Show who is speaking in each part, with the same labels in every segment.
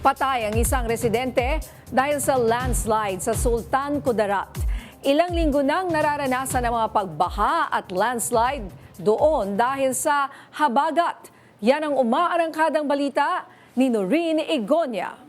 Speaker 1: Patay ang isang residente dahil sa landslide sa Sultan Kudarat. Ilang linggo nang nararanasan ang mga pagbaha at landslide doon dahil sa habagat. Yan ang umaarangkadang balita ni Noreen Igonia.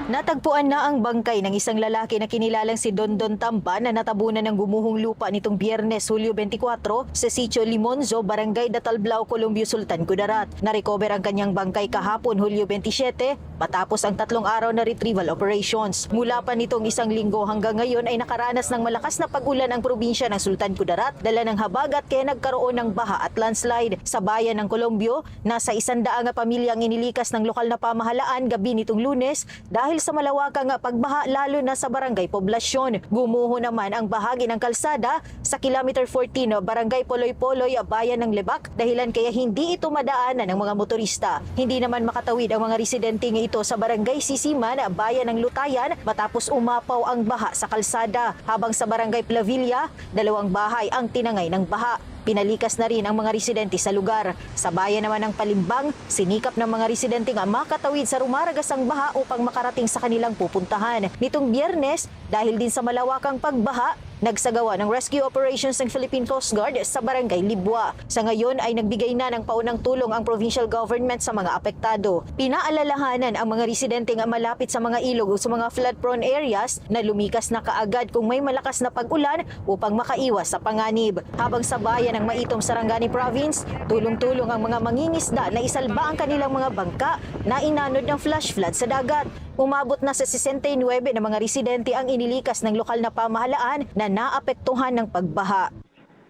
Speaker 2: Natagpuan na ang bangkay ng isang lalaki na kinilalang si Dondon Tamba na natabunan ng gumuhong lupa nitong Biyernes, Hulyo 24 sa Sitio Limonzo, Barangay Datalblao, Columbio, Sultan Kudarat. Narecover ang kanyang bangkay kahapon, Hulyo 27, matapos ang 3 araw na retrieval operations. Mula pa nitong isang linggo hanggang ngayon ay nakaranas ng malakas na pag-ulan ang probinsya ng Sultan Kudarat, dala ng habagat kaya nagkaroon ng baha at landslide. Sa bayan ng Columbio, nasa 100 pamilyang inilikas ng lokal na pamahalaan gabi nitong Lunes dahil sa malawakang pagbaha lalo na sa barangay poblasyon. Gumuho naman ang bahagi ng kalsada sa kilometer 14 barangay Poloy-Poloy, bayan ng Lebak, dahilan kaya hindi ito madaanan ng mga motorista. Hindi naman makatawid ang mga residente ito sa barangay Sisiman, bayan ng Lutayan, matapos umapaw ang baha sa kalsada. Habang sa barangay Plavilla, 2 bahay ang tinangay ng baha. Pinalikas na rin ang mga residente sa lugar. Sa bayan naman ng Palimbang, sinikap ng mga residente nga makatawid sa rumaragasang baha upang makarating sa kanilang pupuntahan. Nitong Biyernes, dahil din sa malawakang pagbaha, nagsagawa ng rescue operations ng Philippine Coast Guard sa barangay Libwa. Sa ngayon ay nagbigay na ng paunang tulong ang provincial government sa mga apektado. Pinaalalahanan ang mga residente nga malapit sa mga ilog o sa mga flood-prone areas na lumikas na kaagad kung may malakas na pag-ulan upang makaiwas sa panganib. Habang sa bayan ng Maitom, Sarangani Province, tulong-tulong ang mga mangingisda na isalba ang kanilang mga bangka na inanod ng flash flood sa dagat. Umabot na sa 69 na mga residente ang inilikas ng lokal na pamahalaan na naapektuhan ng pagbaha.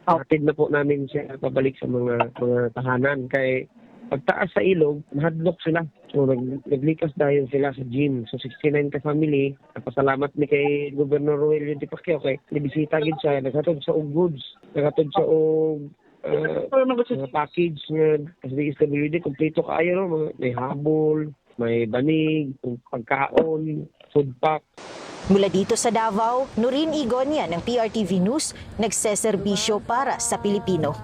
Speaker 3: Hatid na po namin siya pabalik sa mga tahanan. Kay pagtaas sa ilog, mahadlok sila. So naglikas dahil sila sa gym. So 69 ka family. Napasalamat ni kay Governor Roelio Di Pacquiao kay nibisita gid siya. Naghatod sa og goods. Naghatod sa og mga package nga kasi SWD kompleto kaayo no, may habol, may banig, pagkaon, food pack.
Speaker 2: Mula dito sa Davao, Noreen Igonia ng PRTV News, nagseserbisyo para sa Pilipino.